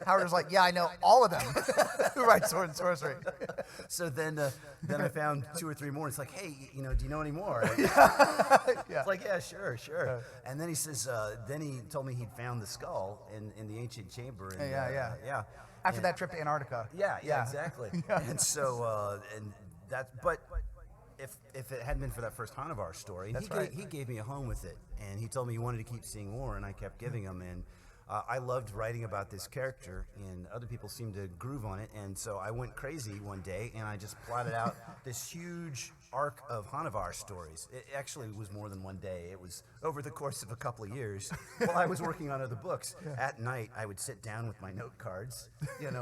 Howard was like, yeah, I know all of them who write sword and sorcery.
So then I found 2 or 3 more. It's like, hey, do you know any more?
Yeah.
It's like, yeah, sure. And then he says, then he told me he'd found the skull in the ancient chamber. And,
Yeah. After that trip to Antarctica.
Yeah, exactly. And so, but if it hadn't been for that first Hanuvar story, he gave me a home with it, and he told me he wanted to keep seeing more, and I kept giving him, and I loved writing about this character, and other people seemed to groove on it, and so I went crazy one day, and I just plotted out this huge arc of Hanuvar stories. It actually was more than one day. It was over the course of a couple of years. While I was working on other books, at night I would sit down with my note cards,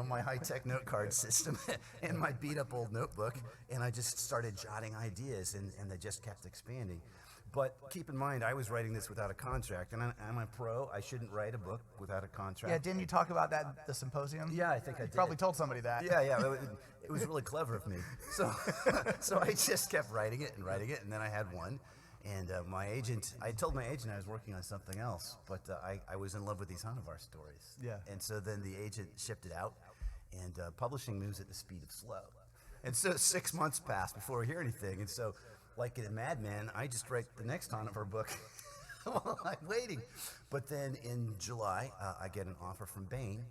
my high-tech note card system, and my beat-up old notebook, and I just started jotting ideas, and they just kept expanding. But keep in mind, I was writing this without a contract, and I'm a pro. I shouldn't write a book without a contract.
Yeah, didn't you talk about that at the symposium?
Yeah, I think I did.
You probably told somebody that.
Yeah. It was really clever of me. So I just kept writing it, and then I had one. And I told my agent I was working on something else, but I was in love with these Hanuvar stories.
Yeah.
And so then the agent shipped it out, and publishing moves at the speed of slow. And so 6 months passed before I hear anything, and so like in a madman, I just write the next Hanuvar book while I'm waiting. But then in July, I get an offer from Bain,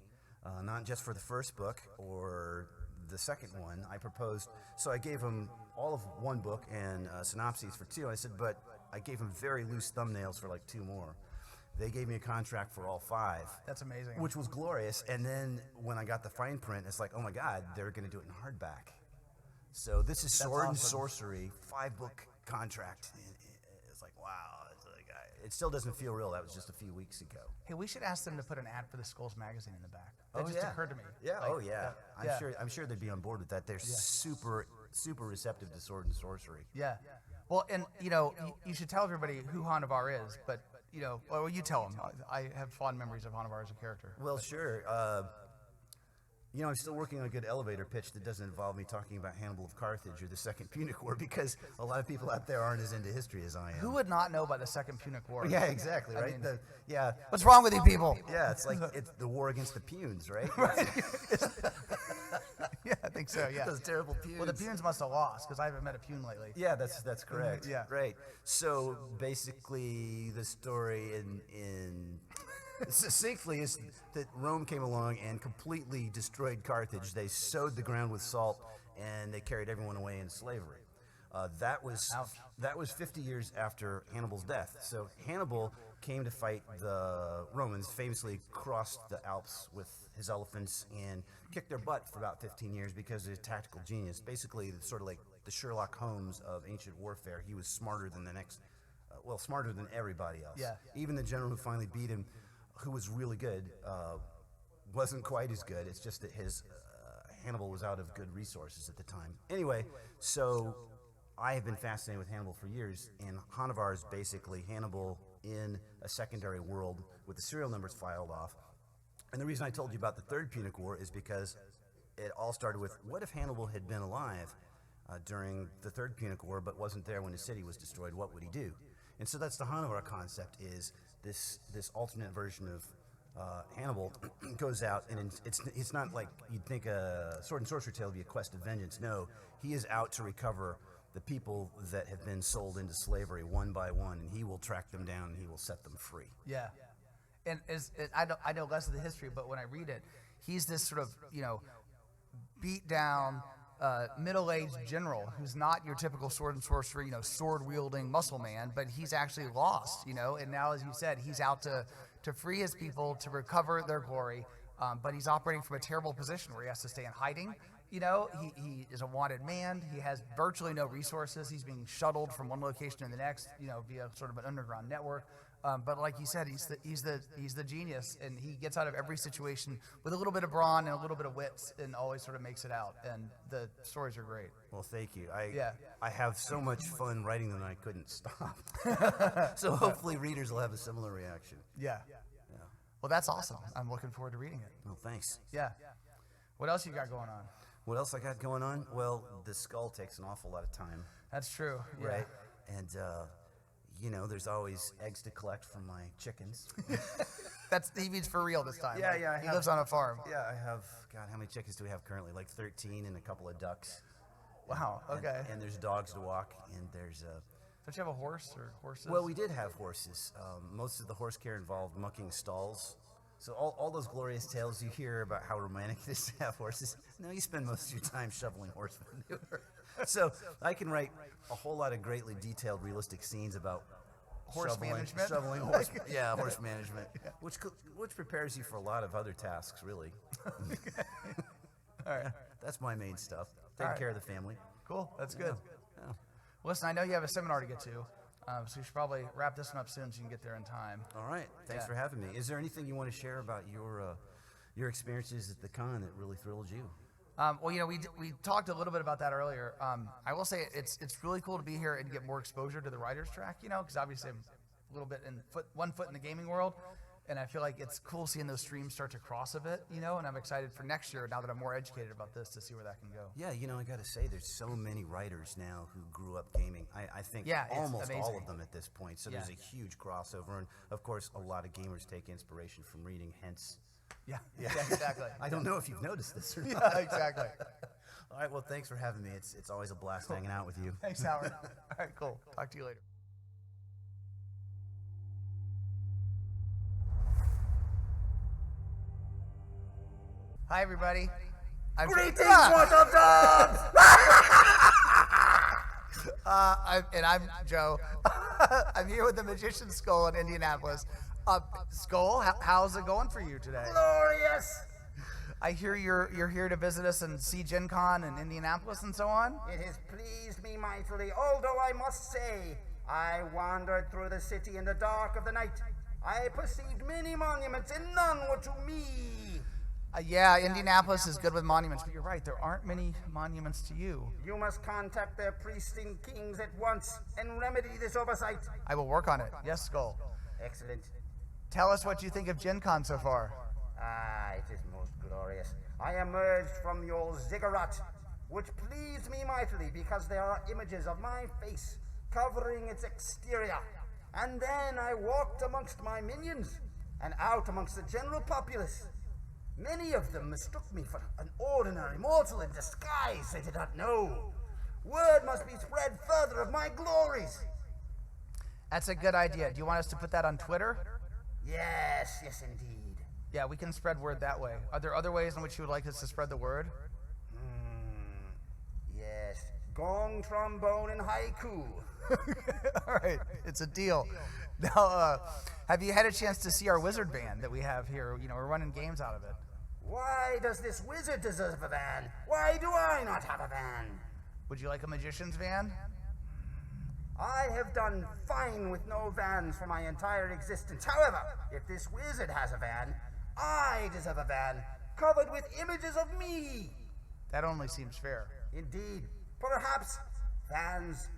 not just for the first book or the second one. I proposed, so I gave him all of one book and synopses for 2. I said, but I gave him very loose thumbnails for like 2 more. They gave me a contract for all 5.
That's amazing.
Which was glorious. And then when I got the fine print, it's like, oh my God, they're going to do it in hardback. So this is Sword and Sorcery, 5-book contract. It's like, wow. It still doesn't feel real. That was just a few weeks ago.
Hey, we should ask them to put an ad for the Skulls magazine in the back. That just
yeah.
occurred to me.
Yeah.
Like,
I'm sure they'd be on board with that. They're super receptive to Sword and Sorcery.
Yeah. Well, and you should tell everybody who Hanuvar is, but you tell them. I have fond memories of Hanuvar as a character.
Well, sure. You know, I'm still working on a good elevator pitch that doesn't involve me talking about Hannibal of Carthage or the Second Punic War, because a lot of people out there aren't as into history as I am.
Who would not know about the Second Punic War?
Yeah, exactly, right?
mean,
yeah,
What's wrong with you people?
yeah. It's like it's the war against the Punes, right?
Yeah, I think so. Yeah.
Those terrible Punes.
Well, the Punes must have lost because I haven't met a Pune lately.
Yeah, that's correct.
Yeah.
Right. So basically, the story in succinctly is that Rome came along and completely destroyed Carthage. They sowed the ground with salt, and they carried everyone away in slavery. That was 50 years after Hannibal's death. So Hannibal came to fight the Romans, famously crossed the Alps with his elephants and kicked their butt for about 15 years because of his tactical genius. Basically, it's sort of like the Sherlock Holmes of ancient warfare. He was smarter than the next, smarter than everybody else.
Yeah.
Even the general who finally beat him, who was really good, wasn't quite as good. It's just that his Hannibal was out of good resources at the time. Anyway, so I have been fascinated with Hannibal for years, and Hanavar is basically Hannibal in a secondary world with the serial numbers filed off. And the reason I told you about the Third Punic War is because it all started with, what if Hannibal had been alive during the Third Punic War but wasn't there when his city was destroyed? What would he do? And so that's the Hanavar concept, is this alternate version of Hannibal goes out, and it's not like you'd think a sword and sorcery tale would be a quest of vengeance. No, he is out to recover the people that have been sold into slavery one by one, and he will track them down and he will set them free.
Yeah. And I know less of the history, but when I read it, he's this sort of, beat down, middle-aged general who's not your typical sword and sorcery, sword-wielding muscle man, but he's actually lost, and now, as you said, he's out to free his people, to recover their glory, but he's operating from a terrible position where he has to stay in hiding. He is a wanted man. He has virtually no resources. He's being shuttled from one location to the next, via sort of an underground network. But like you said, he's the genius, and he gets out of every situation with a little bit of brawn and a little bit of wits, and always sort of makes it out. And the stories are great.
Well, thank you. I have so much fun writing them, I couldn't stop. So hopefully readers will have a similar reaction.
Yeah. Well, that's awesome. I'm looking forward to reading it.
Well, thanks.
Yeah. What else you got going on?
What else I got going on? Well, the skull takes an awful lot of time.
That's true. Yeah.
Right? And, there's always eggs to collect from my chickens.
He means for real this time.
Yeah,
right?
yeah.
He lives on a farm.
Yeah, I have, God, how many chickens do we have currently? Like 13 and a couple of ducks.
Wow, okay.
And there's dogs to walk, and there's
Don't you have a horse or horses?
Well, we did have horses. Most of the horse care involved mucking stalls. So all those glorious tales you hear about how romantic it is to have horses, no, you spend most of your time shoveling horse manure. So I can write a whole lot of greatly detailed, realistic scenes about
horse management?
shoveling horse, yeah, horse management, which prepares you for a lot of other tasks, really.
All right.
That's my main stuff. Taking care of the family.
Cool. That's good.
Yeah.
Listen, I know you have a seminar to get to, so you should probably wrap this one up soon so you can get there in time.
All right. Thanks for having me. Is there anything you want to share about your experiences at the con that really thrilled you?
Well, we talked a little bit about that earlier. I will say it's really cool to be here and get more exposure to the writer's track, because obviously I'm a little bit one foot in the gaming world, and I feel like it's cool seeing those streams start to cross a bit, and I'm excited for next year, now that I'm more educated about this, to see where that can go.
Yeah, I got to say, there's so many writers now who grew up gaming. I think almost all of them at this point, so there's a huge crossover, and of course, a lot of gamers take inspiration from reading, hence...
Yeah, exactly.
I don't know if you've noticed this or not.
Yeah, exactly.
All right, well, thanks for having me. It's always a blast hanging out with you.
Thanks, Howard. All right, cool. Talk to you later. Hi, everybody.
Greetings, mortal dogs!
I'm Joe. I'm here with the Magician's Skull in Indianapolis. Skull, how's it going for you today?
Glorious!
I hear you're here to visit us and see Gen Con in Indianapolis and so on.
It has pleased me mightily, although I must say, I wandered through the city in the dark of the night. I perceived many monuments, and none were to me.
Yeah, Indianapolis is good with monuments, but you're right, there aren't many monuments to you.
You must contact their priests and kings at once and remedy this oversight.
I will work on it. Yes, Skull.
Excellent.
Tell us what you think of Gen Con so far.
It is most glorious. I emerged from your ziggurat, which pleased me mightily because there are images of my face covering its exterior. And then I walked amongst my minions and out amongst the general populace. Many of them mistook me for an ordinary mortal in disguise they did not know. Word must be spread further of my glories.
That's a good idea. Do you want us to put that on Twitter?
Yes, yes indeed.
Yeah, we can spread word that way. Are there other ways in which you would like us to spread the word?
Yes, gong, trombone, and haiku.
All right, it's a deal. Now, have you had a chance to see our wizard band that we have here? You know, we're running games out of it.
Why does this wizard deserve a van? Why do I not have a van?
Would you like a magician's van?
I have done fine with no vans for my entire existence. However, if this wizard has a van, I deserve a van covered with images of me.
That only seems fair.
Indeed, perhaps vans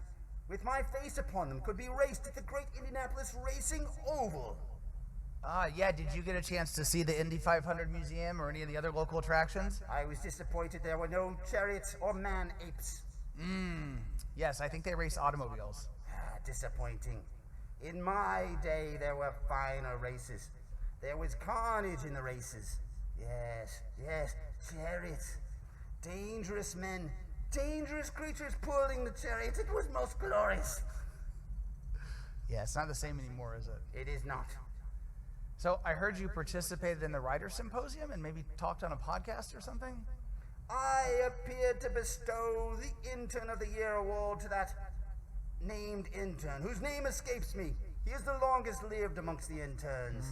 with my face upon them could be raced at the great Indianapolis Racing Oval.
Yeah, did you get a chance to see the Indy 500 Museum or any of the other local attractions?
I was disappointed there were no chariots or man-apes.
Yes, I think they race automobiles.
Disappointing. In my day, there were finer races. There was carnage in the races. Yes, chariots. Dangerous men, dangerous creatures pulling the chariots. It was most glorious.
Yeah, it's not the same anymore, is it?
It is not.
So I heard you participated in the Writers Symposium and maybe talked on a podcast or something?
I appeared to bestow the Intern of the Year award to that named intern, whose name escapes me. He is the longest lived amongst the interns.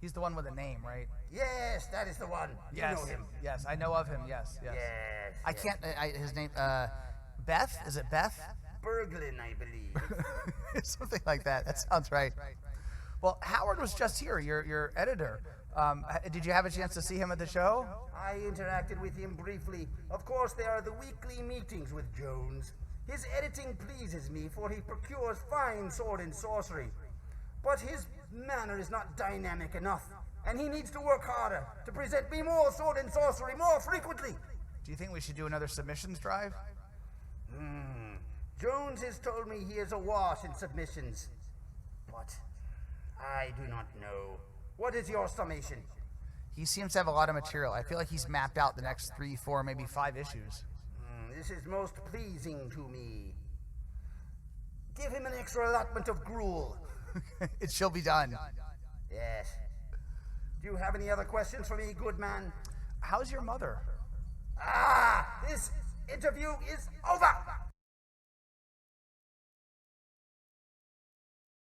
He's the one with a name, right?
Yes, that is the one.
Yes.
You know him.
Yes, I know of him. Yes.
Yes.
I can't. His name. Beth. Is it Beth?
Berglin, I believe.
Something like that. That sounds right. Well, Howard was just here. Your editor. Did you have a chance to see him at the show?
I interacted with him briefly. Of course, there are the weekly meetings with Jones. His editing pleases me, for he procures fine sword and sorcery. But his manner is not dynamic enough, and he needs to work harder to present me more sword and sorcery more frequently.
Do you think we should do another submissions drive?
Jones has told me he is awash in submissions, but I do not know. What is your summation?
He seems to have a lot of material. I feel like he's mapped out the next 3, 4, maybe 5 issues.
This is most pleasing to me. Give him an extra allotment of gruel.
It shall be done.
Yes. Do you have any other questions for me, good man?
How's your mother?
This interview is over.